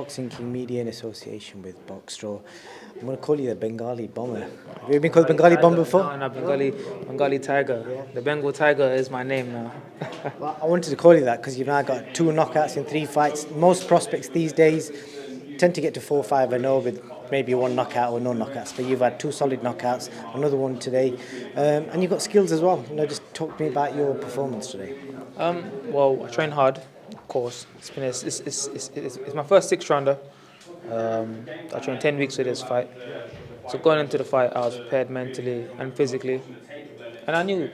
Boxing King Media in association with Boxstro. I'm going to call you the Bengali Bomber. Have you been called Bengali Bomber before? No, Bengali Tiger. Yeah. The Bengal Tiger is my name now. Well, I wanted to call you that because you've now got 2 knockouts in 3 fights. Most prospects these days tend to get to 4-5-0 with maybe 1 knockout or no knockouts. But you've had 2 solid knockouts, another one today, and you've got skills as well. Just talk to me about your performance today. Well, I train hard, of course. It's my first 6 rounder. I trained 10 weeks for this fight. So going into the fight, I was prepared mentally and physically, and I know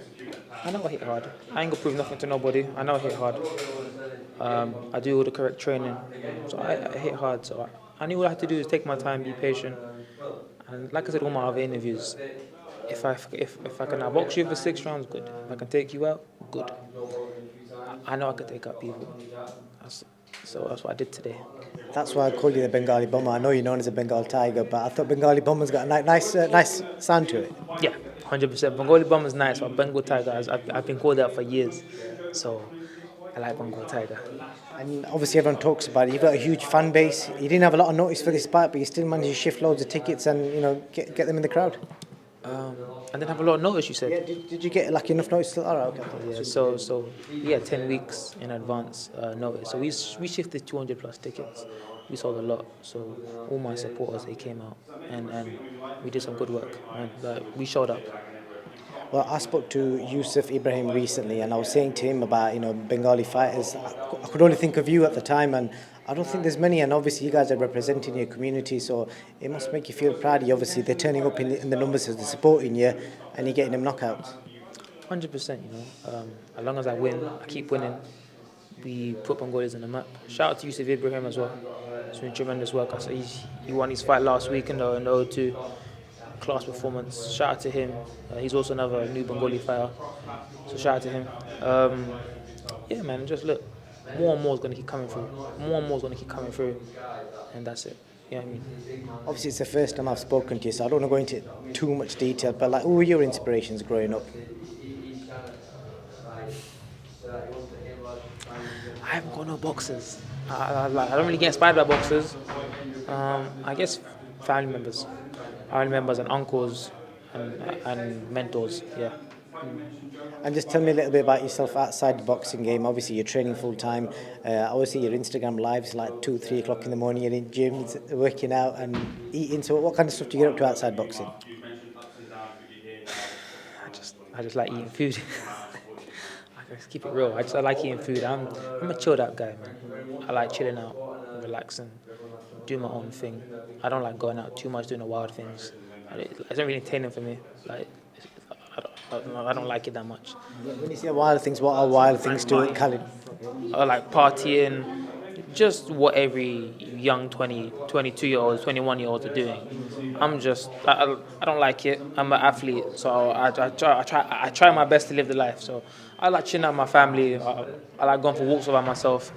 I hit hard. I ain't gonna prove nothing to nobody. I know I hit hard. I do all the correct training, so I hit hard. So I knew what I had to do is take my time, be patient, and like I said, all my other interviews, if I can outbox you for 6 rounds, good. If I can take you out, good. I know I can take out people. So that's what I did today. That's why I call you the Bengali Bomber. I know you're known as a Bengal Tiger, but I thought Bengali Bomber's got a nice sound to it. Yeah, 100%. Bengali Bomber's nice, but Bengal Tiger, I've been called that for years. So I like Bengal Tiger. And obviously everyone talks about it. You've got a huge fan base. You didn't have a lot of notice for this fight, but you still managed to shift loads of tickets and get them in the crowd. I didn't have a lot of notice, you said? Yeah, did you get enough notice? All right, okay. Yeah, so we had 10 weeks in advance notice. So we shifted 200 plus tickets. We sold a lot. So all my supporters, they came out and we did some good work. And we showed up. Well, I spoke to Yusuf Ibrahim recently, and I was saying to him about Bengali fighters. I could only think of you at the time, and I don't think there's many. And obviously, you guys are representing your community, so it must make you feel proud. Obviously, they're turning up in the numbers as they're supporting you, and you're getting them knockouts. 100%. As long as I win, I keep winning. We put Bengalis on the map. Shout out to Yusuf Ibrahim as well. He's doing tremendous work. I saw he won his fight last week in the O2. Class performance. Shout out to him. He's also another new Bengali fighter. So shout out to him. Yeah, man. Just look, more and more is going to keep coming through. More and more is going to keep coming through, and that's it. You know what I mean? Obviously, it's the first time I've spoken to you, so I don't want to go into too much detail. But who were your inspirations growing up? I haven't got no boxers. I don't really get inspired by boxers. I guess family members and uncles and mentors. Yeah. And just tell me a little bit about yourself outside the boxing game. Obviously, you're training full time. I always see your Instagram lives like 2-3 o'clock in the morning. You're in gyms, working out and eating. So, what kind of stuff do you get up to outside boxing? I just like eating food. I just keep it real. I like eating food. I'm a chilled out guy, man. I like chilling out, relaxing, doing my own thing. I don't like going out too much, doing the wild things. It's not really entertaining for me. I don't like it that much. When you say wild things, what are wild things to it, Khalid? I like partying, just what every young 22-year-olds, 21-year-olds are doing. I don't like it. I'm an athlete, so I try my best to live the life. So I like chilling out with my family. I like going for walks by myself.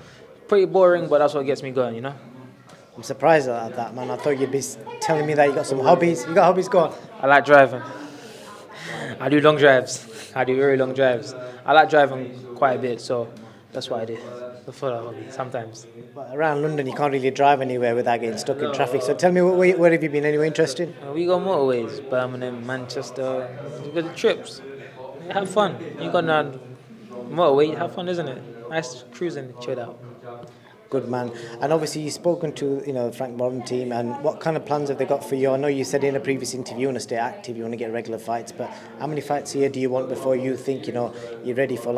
Pretty boring, but that's what gets me going, I'm surprised at that, man. I thought you'd be telling me that you got some hobbies. You got hobbies, go on. I like driving. I do long drives. I do very long drives. I like driving quite a bit, so that's what I do. For a hobby, sometimes. But around London, you can't really drive anywhere without getting stuck in traffic. So tell me, where have you been? Anywhere interesting? We got motorways, Birmingham, Manchester. We got the trips. Have fun. You got a motorway, have fun, isn't it? Nice cruising, chilled out. Good man. And obviously you've spoken to Frank Warren team, and what kind of plans have they got for you? I know you said in a previous interview you want to stay active, you want to get regular fights, but how many fights a year do you want before you think you're ready for a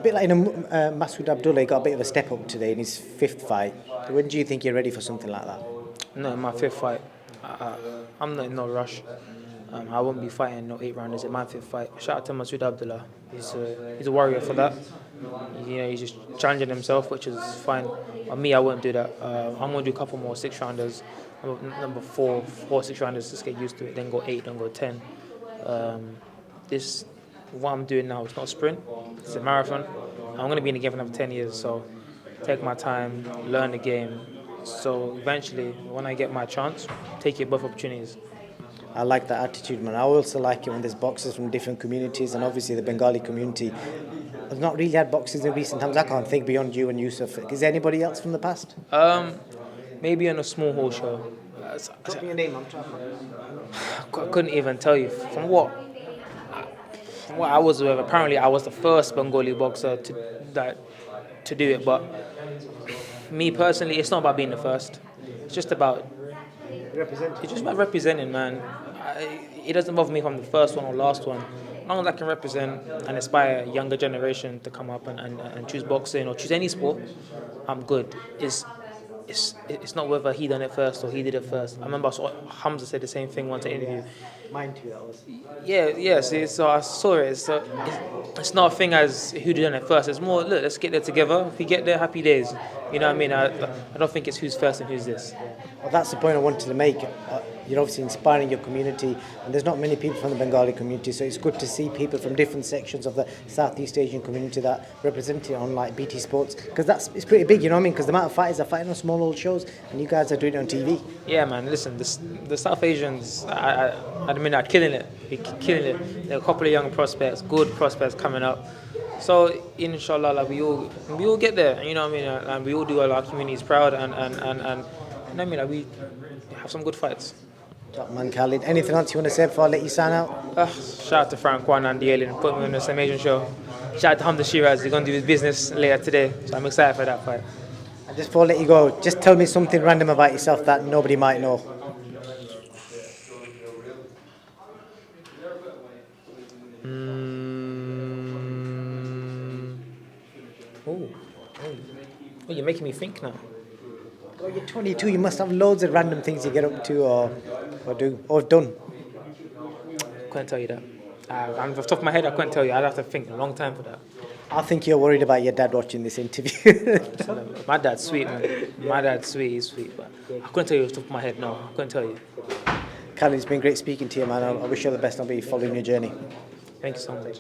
bit like Masood Abdullah? He got a bit of a step up today in his 5th fight. When do you think you're ready for something like that? No, in my 5th fight. I'm not in no rush. I won't be fighting no 8-rounders in my 5th fight. Shout out to Masood Abdullah. He's a warrior for that. He's just challenging himself, which is fine. On me, I won't do that. I'm going to do a couple more 6-rounders. Number 4 6-rounders, just get used to it. Then go 8, then go 10. What I'm doing now is not a sprint. It's a marathon. I'm going to be in the game for another 10 years. So take my time, learn the game. So eventually, when I get my chance, take both opportunities. I like that attitude, man. I also like it when there's boxers from different communities, and obviously the Bengali community. I've not really had boxers in recent times. I can't think beyond you and Yusuf. Is there anybody else from the past? maybe on a small hall show. Drop me your name, I'm trying. I couldn't even tell you from what I was aware. Apparently, I was the first Bengali boxer to do it. But me personally, it's not about being the first. It's just about It's just about representing, man. It doesn't bother me if I'm the first one or last one. As long as I can represent and inspire a younger generation to come up and choose boxing or choose any sport, I'm good. It's not whether he done it first or he did it first. I remember Hamza said the same thing once in an interview. Mine too, that was. Yeah. So I saw it. It's not a thing as who did it first. It's more, look, let's get there together. If we get there, happy days. You know what I mean? I don't think it's who's first and who's this. Well, that's the point I wanted to make. You're obviously inspiring your community, and there's not many people from the Bengali community, so it's good to see people from different sections of the Southeast Asian community that represent it on like BT Sports, because it's pretty big, you know what I mean? Because the amount of fighters are fighting on small old shows, and you guys are doing it on TV. Yeah, man. Listen, the South Asians, I mean, are killing it. They're killing it. There are a couple of young prospects, good prospects coming up. So inshallah, like we all get there. You know what I mean? And we all do all our communities proud, and you know what I mean? Like we have some good fights. Top man, Khalid. Anything else you want to say before I let you sign out? Shout out to Frank Kwan and the Alien, put me on this amazing show. Shout out to Hamza Shiraz, he's going to do his business later today, so I'm excited for that fight. And just before I let you go, just tell me something random about yourself that nobody might know. Oh, you're making me think now. Well, you're 22, you must have loads of random things you get up to or do or done. Couldn't tell you that. Off the top of my head, I couldn't tell you. I'd have to think a long time for that. I think you're worried about your dad watching this interview. My dad's sweet, man. My dad's sweet, he's sweet. But I couldn't tell you off the top of my head, no. I couldn't tell you. Khalid, it's been great speaking to you, man. I wish you all the best. I'll be following your journey. Thank you so much.